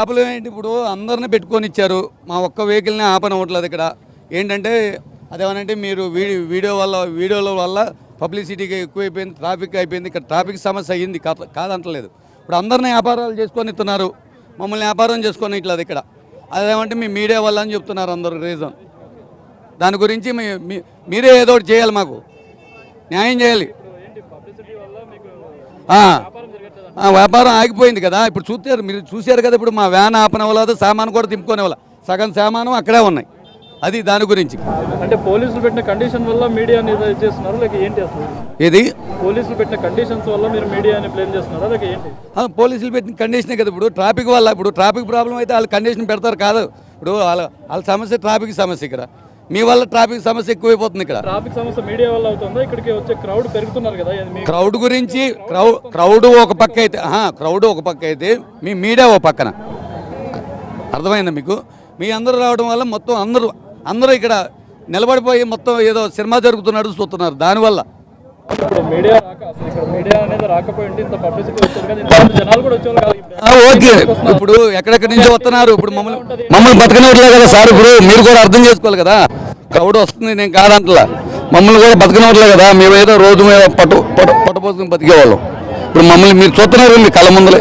ఆపలు ఏంటి ఇప్పుడు అందరిని పెట్టుకొని ఇచ్చారు, మా ఒక్క వెహికల్ని ఆపనవ్వట్లేదు. ఇక్కడ ఏంటంటే అదేమనంటే మీరు వీడియోల వల్ల పబ్లిసిటీగా ఎక్కువైపోయింది, ట్రాఫిక్ అయిపోయింది. ఇక్కడ ట్రాఫిక్ సమస్య అయ్యింది కాదంటలేదు. ఇప్పుడు అందరినీ వ్యాపారాలు చేసుకొని ఇస్తున్నారు, మమ్మల్ని వ్యాపారం చేసుకొని ఇట్లేదు. ఇక్కడ అదేమంటే మీ మీడియా వల్ల అని చెప్తున్నారు అందరూ రీజన్. దాని గురించి మీరే ఏదో ఒకటి చేయాలి, మాకు న్యాయం చేయాలి. వ్యాపారం ఆగిపోయింది కదా, ఇప్పుడు చూస్తారు, మీరు చూశారు కదా. ఇప్పుడు మా వ్యాన్ ఆపనవ్వలేదు, సామాను కూడా దింపుకోనివ్వాలి, సగం సామాను అక్కడే ఉన్నాయి. అది దాని గురించి. అంటే పోలీసులు పెట్టిన కండిషన్ వల్ల మీడియాని చేస్తున్నారు లేక ఏంటి అసలు? ఏది పోలీసులు పెట్టిన కండిషన్స్ వల్ల మీరు మీడియాని బ్లేమ్ చేస్తున్నారా లేక ఏంటి? పోలీసులు పెట్టిన కండిషనే కదా. ఇప్పుడు ట్రాఫిక్ వల్ల, ఇప్పుడు ట్రాఫిక్ ప్రాబ్లం అయితే వాళ్ళు కండిషన్ పెడతారు కాదు. ఇప్పుడు వాళ్ళ సమస్య ట్రాఫిక్ సమస్య, ఇక్కడ మీ వల్ల ట్రాఫిక్ సమస్య ఎక్కువైపోతుంది. ఇక్కడ ట్రాఫిక్ సమస్య మీడియా వల్ల అవుతుందా? ఇక్కడికి వచ్చే క్రౌడ్ పెరుగుతున్నారు కదా. క్రౌడ్ గురించి క్రౌడ్ ఒక పక్క అయితే మీ మీడియా ఒక పక్కన. అర్థమైందా మీకు? మీ అందరూ రావడం వల్ల మొత్తం అందరూ ఇక్కడ నిలబడిపోయి మొత్తం ఏదో సినిమా జరుగుతున్నట్టు చూస్తున్నారు. దానివల్ల ఇప్పుడు మీడియా అనేది రాకపోయింది, ఇంత పబ్లిసిటీ వచ్చారు కదా, ఇంత జనాలు కూడా వచ్చేవాళ్ళు. ఓకే, ఇప్పుడు ఎక్కడెక్కడి నుంచి వస్తున్నారు, ఇప్పుడు మమ్మల్ని బతకనివ్వట్లేదు కదా సార్. ఇప్పుడు మీరు కూడా అర్థం చేసుకోవాలి కదా, క్రౌడ్ వస్తుంది, నేను కాదంటలా. మమ్మల్ని కూడా బతకనివ్వట్లేదు కదా, మేము ఏదో రోజు మీద పట్టుపోసుకుని బతికేవాళ్ళం. ఇప్పుడు మమ్మల్ని మీరు చూస్తున్నారు మీ కళ్ళ ముందులే.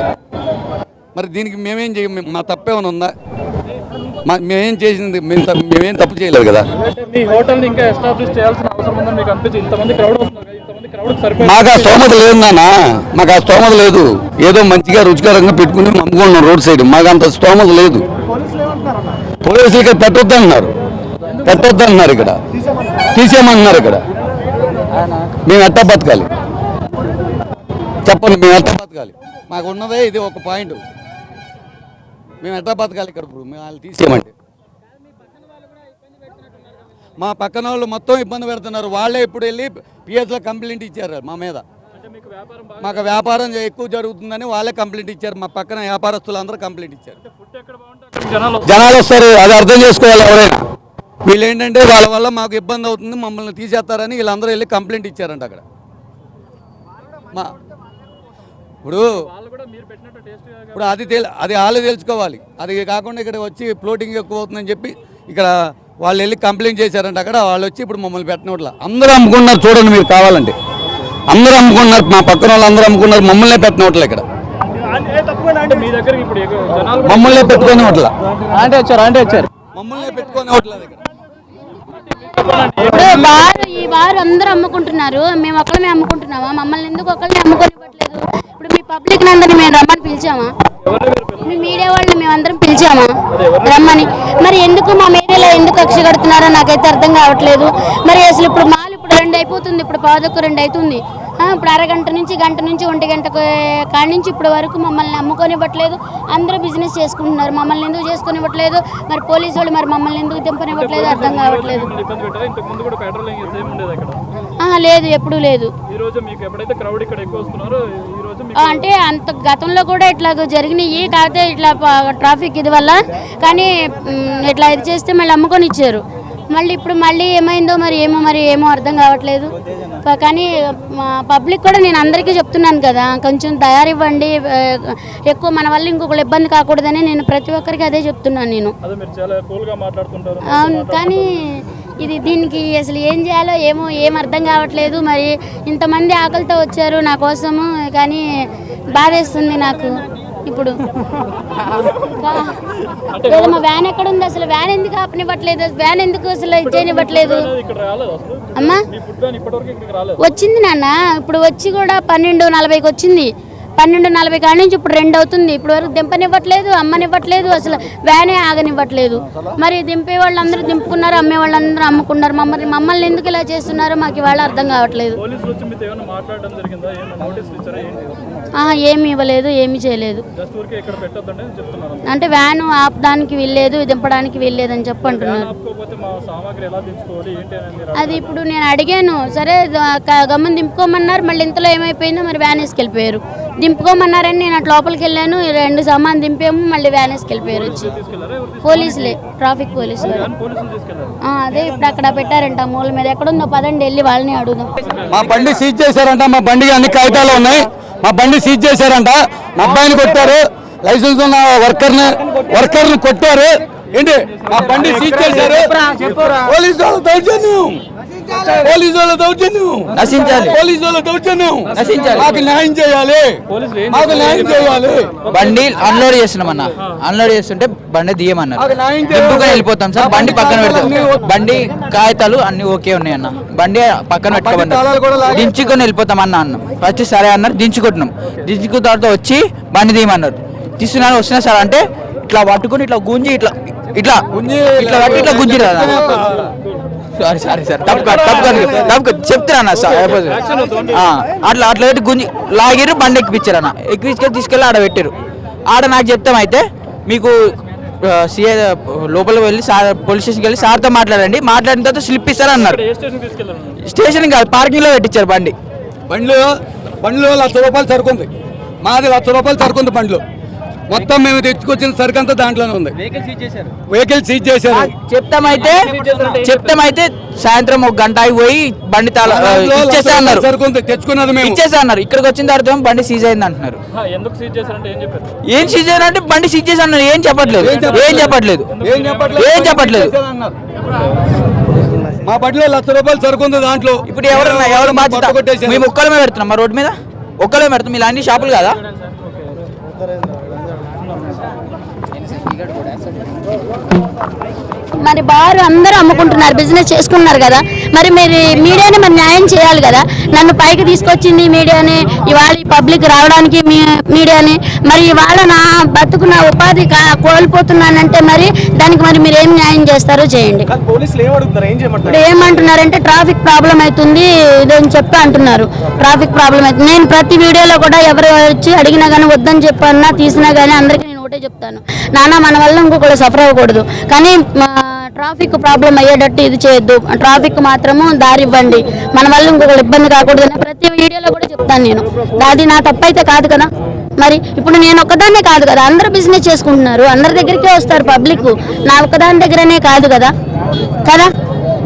మరి దీనికి మేమేం చేయం? మా తప్పేమైనా ఉందా? మేమేం చేసింది? మేమేం తప్పు చేయలేదు కదా. మీ హోటల్ ఇంకా ఎస్టాబ్లిష్ చేయాల్సిన అవసరం ఉందని మీకు అనిపించింది? ఇంతమంది క్రౌడ్ వస్తున్నారు, మాకు ఆ స్తోమత లేదు నాన్న, మాకు ఆ స్తోమత లేదు. ఏదో మంచిగా రుచికరంగా పెట్టుకుని అమ్ముకుంటున్నాం రోడ్ సైడ్, మాకు అంత స్తోమత లేదు. పోలీసులు ఇక్కడ పెట్టొద్దన్నారు, ఇక్కడ తీసేయమంటున్నారు. ఇక్కడ మేము ఎట్టా బతకాలి చెప్పండి? మేము ఎట్టా బతకాలి? మాకు ఉన్నదే ఇది ఒక పాయింట్, మేము ఎట్టా బతకాలి ఇక్కడ? ఇప్పుడు మేము వాళ్ళు తీసేయమంటే మా పక్కన వాళ్ళు మొత్తం ఇబ్బంది పెడుతున్నారు. వాళ్ళే ఇప్పుడు వెళ్ళి పిఎస్లో కంప్లైంట్ ఇచ్చారు మా మీద. మాకు వ్యాపారం ఎక్కువ జరుగుతుందని వాళ్ళే కంప్లైంట్ ఇచ్చారు. మా పక్కన వ్యాపారస్తులు అందరూ కంప్లైంట్ ఇచ్చారు. జనాలు వస్తారు, అది అర్థం చేసుకోవాలి ఎవరైనా. వీళ్ళు ఏంటంటే వాళ్ళ వల్ల మాకు ఇబ్బంది అవుతుంది, మమ్మల్ని తీసేస్తారని వీళ్ళందరూ వెళ్ళి కంప్లైంట్ ఇచ్చారంట అక్కడ. ఇప్పుడు అది వాళ్ళు తెలుసుకోవాలి. అది కాకుండా ఇక్కడ వచ్చి ఫ్లోటింగ్ ఎక్కువ అవుతుందని చెప్పి ఇక్కడ వాళ్ళు వెళ్ళి కంప్లైంట్ చేశారంట అక్కడ. వాళ్ళు వచ్చి ఇప్పుడు మమ్మల్ని పెట్టినట్ల అందరూ అమ్ముకున్నారు. చూడండి మీరు కావాలంటే, అందరూ అమ్ముకున్నారు, మా పక్కన వాళ్ళు అందరూ అమ్ముకున్నారు, మమ్మల్నే పెట్టినట్ల ఇక్కడ. మమ్మల్నే పెట్టుకునేవట్ల, మమ్మల్నే పెట్టుకునేవట్లేదు ఇక్కడ. ఈ వారు అందరూ అమ్ముకుంటున్నారు, మేము ఒకళ్ళమే అమ్ముకుంటున్నామా? మమ్మల్ని ఎందుకు ఒకళ్ళని అమ్ముకోనివ్వట్లేదు? ఇప్పుడు మీ పబ్లిక్ అందరినీ మేము రమ్మని పిలిచామా? మీ మీడియా వాళ్ళని మేమందరం పిలిచామా రమ్మని? మరి ఎందుకు మా మీడియాలో ఎందుకు కక్ష కడుతున్నారో నాకైతే అర్థం కావట్లేదు. మరి అసలు ఇప్పుడు మాలు ఇప్పుడు 2 అయిపోతుంది, ఇప్పుడు 2:15 అవుతుంది. ఇప్పుడు అరగంట నుంచి గంట నుంచి 1 గంట కాడి నుంచి ఇప్పుడు వరకు మమ్మల్ని అమ్ముకొనివ్వట్లేదు. అందరూ బిజినెస్ చేసుకుంటున్నారు, మమ్మల్ని ఎందుకు చేసుకునివ్వట్లేదు? మరి పోలీసు వాళ్ళు మరి మమ్మల్ని ఎందుకు దింపనివ్వట్లేదు అర్థం కావట్లేదు. లేదు, ఎప్పుడూ లేదు. అంటే అంత గతంలో కూడా ఇట్లా జరిగినాయి, కాకపోతే ఇట్లా ట్రాఫిక్ ఇది వల్ల. కానీ ఇట్లా ఇది చేస్తే మళ్ళీ అమ్ముకొని ఇచ్చారు. మళ్ళీ ఇప్పుడు మళ్ళీ ఏమైందో మరి ఏమో అర్థం కావట్లేదు. కానీ పబ్లిక్ కూడా నేను అందరికీ చెప్తున్నాను కదా, కొంచెం తయారివ్వండి, ఎక్కువ మన వల్ల ఇంకొకరు ఇబ్బంది కాకూడదని నేను ప్రతి ఒక్కరికి అదే చెప్తున్నాను నేను. అవును, కానీ దీనికి అసలు ఏం చేయాలో ఏం అర్థం కావట్లేదు. మరి ఇంతమంది ఆకలితో వచ్చారు నా కోసము, కానీ బాధేస్తుంది నాకు. ఇప్పుడు మా వ్యాన్ ఎక్కడ ఉంది? అసలు వ్యాన్ ఎందుకు ఆపనివ్వట్లేదు? వ్యాన్ ఎందుకు అసలు ఇచ్చేయనివ్వట్లేదు? అమ్మా వచ్చింది నాన్న, ఇప్పుడు వచ్చి కూడా 12:40కి వచ్చింది. 12:40 కాడి నుంచి ఇప్పుడు 2 అవుతుంది. ఇప్పుడు వరకు దింపనివ్వట్లేదు, అమ్మనివ్వట్లేదు, అసలు వ్యానే ఆగనివ్వట్లేదు. మరి దింపే వాళ్ళందరూ దింపుకున్నారు, అమ్మే వాళ్ళందరూ అమ్ముకున్నారు. మమ్మల్ని ఎందుకు ఇలా చేస్తున్నారో మాకు ఇవాళ అర్థం కావట్లేదు. ఏమి ఇవ్వలేదు, ఏమి చేయలేదు. అంటే వ్యాన్ ఆపడానికి వీల్లేదు, దింపడానికి వీల్లేదని చెప్పంటున్నారు. అది ఇప్పుడు నేను అడిగాను, సరే గమ్మని దింపుకోమన్నారు. మళ్ళీ ఇంతలో ఏమైపోయిందో మరి వ్యాన్ వేసుకెళ్ళిపోయారు. దింపుకోమన్నారని నేను అటు లోపలికి వెళ్ళాను, 2 సామాన్ దింపాము, మళ్ళీ వ్యాన్ వేసుకెళ్ళిపోయారు వచ్చి. పోలీసులే, ట్రాఫిక్ పోలీసులు. అదే ఇప్పుడు అక్కడ పెట్టారంట మూల మీద. ఎక్కడుందో పదండి వెళ్ళి వాళ్ళని అడుగుదాం. మా బండి సీజ్ చేశారంట, మా బండికి అన్ని కాగితాలు ఉన్నాయి, మా బండి సీజ్ చేశారంట, మా అబ్బాయిని కొట్టారు, లైసెన్స్ ఉన్న వర్కర్ని కొట్టారు ఏంటి మా బండి సీజ్ చేశారు పోలీసు వాళ్ళ దౌర్జన్యం నశించాలి మాకు న్యాయం చేయాలి బండి అన్లోడ్ చేస్తున్నామన్నా అన్లోడ్ చేస్తుంటే బండి దియమన్నారు దింపుకొని వెళ్ళిపోతాం సార్ బండి పక్కన పెడతాం బండి కాగితాలు అన్ని ఓకే ఉన్నాయి అన్న బండి పక్కన పెట్టుకోమన్నారు దించుకొని వెళ్ళిపోతాం అన్న ఫస్ట్ సరే అన్నారు దించుకుంటున్నాం దించుకున్న తర్వాత వచ్చి బండి తీయమన్నారు తీస్తున్నాను వస్తున్నా సార్ అంటే ఇట్లా పట్టుకుని ఇట్లా గుంజి ఇట్లా ఇట్లా ఇట్లా పట్టి ఇట్లా గుంజి సారీ సార్ తప్పు చెప్తున్నా సార్ అట్లా పెట్టి గుంజి లాగిరు బండి ఎక్కిపించారు అన్న ఎక్కిపించుకొని తీసుకెళ్ళి ఆడ పెట్టారు ఆడ నాకు చెప్తాం అయితే మీకు సిఐ లోపల వెళ్ళి సార్ పోలీస్ స్టేషన్కి వెళ్ళి సార్తో మాట్లాడండి మాట్లాడిన తర్వాత స్లిప్ ఇస్తారన్నారు స్టేషన్ కాదు పార్కింగ్లో పెట్టించారు బండిలో 1,00,000 సరుకు ఉంది మాది 1,00,000 రూపాయలు సరుకు ఉంది బండిలో మొత్తం మేము తెచ్చుకొచ్చిన సరుకు అంతా దాంట్లోనే ఉంది వెహికల్ సీజ్ చేశారు చెప్తామైతే సాయంత్రం 1 గంట పోయి బండి ఇచ్చేసా అన్నారు సరుకు ఉంది తెచ్చుకున్నది మేము ఇచ్చేసా అన్నారు ఇక్కడికి వచ్చిన తర్వాత బండి సీజ్ అయింది అంటున్నారు ఏం సీజ్ అయ్యారంటే బండి సీజ్ చేసి అన్నారు ఏం చెప్పట్లేదు మా బండిలో 1,00,000 రూపాయలు సరుకు ఉంది దాంట్లో ఇప్పుడు ఎవరు బాధ్యత మేము ఒక్కలమే పెడుతున్నాం మా రోడ్డు మీద ఒక్కలమే పెడుతున్నాం ఇలా అన్ని షాపులు కదా మరి బారు అందరూ అమ్ముకుంటున్నారు బిజినెస్ చేసుకున్నారు కదా మరి మీరు మీడియాని మరి న్యాయం చేయాలి కదా నన్ను పైకి తీసుకొచ్చింది మీడియాని ఇవాళ పబ్లిక్ రావడానికి మీడియాని మరి ఇవాళ నా బతుకు నా ఉపాధి కోల్పోతున్నానంటే మరి దానికి మరి మీరు ఏం న్యాయం చేస్తారో చేయండి ఇప్పుడు ఏమంటున్నారంటే ట్రాఫిక్ ప్రాబ్లం అవుతుంది ఇదని చెప్పి అంటున్నారు ట్రాఫిక్ ప్రాబ్లం అవుతుంది నేను ప్రతి వీడియోలో కూడా ఎవరు వచ్చి అడిగినా కానీ వద్దని చెప్పన్నా తీసినా కానీ అందరికీ నేను ఒకటే చెప్తాను నాన్న మన వల్ల ఇంకొకళ్ళు సఫర్ అవ్వకూడదు కానీ ట్రాఫిక్ ప్రాబ్లం అయ్యేటట్టు ఇది చేయొద్దు ట్రాఫిక్ మాత్రము దారి ఇవ్వండి మన వల్ల ఇంకొకళ్ళు ఇబ్బంది కాకూడదు అని ప్రతి వీడియోలో కూడా చెప్తాను నేను అది నా తప్పైతే కాదు కదా మరి ఇప్పుడు నేను ఒక్కదాన్నే కాదు కదా అందరూ బిజినెస్ చేసుకుంటున్నారు అందరి దగ్గరికే వస్తారు పబ్లిక్ నా ఒక్కదాని దగ్గరనే కాదు కదా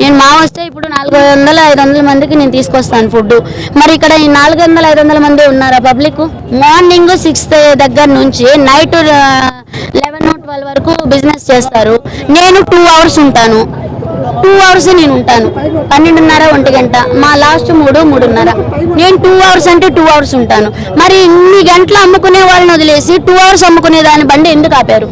నేను మా వస్తే ఇప్పుడు 400-500 మందికి నేను తీసుకొస్తాను ఫుడ్ మరి ఇక్కడ ఈ 400-500 మంది ఉన్నారా పబ్లిక్ మార్నింగ్ 6 దగ్గర నుంచి నైట్ 11-12 వరకు బిజినెస్ చేస్తారు నేను 2 అవర్స్ ఉంటాను 2 అవర్స్ నేను ఉంటాను 12:30-1 గంట మా లాస్ట్ 3-3:30 నేను 2 అవర్స్ అంటే 2 అవర్స్ ఉంటాను మరి ఇన్ని గంటలు అమ్ముకునే వాళ్ళని వదిలేసి 2 అవర్స్ అమ్ముకునే దాని బండి ఎందుకు ఆపారు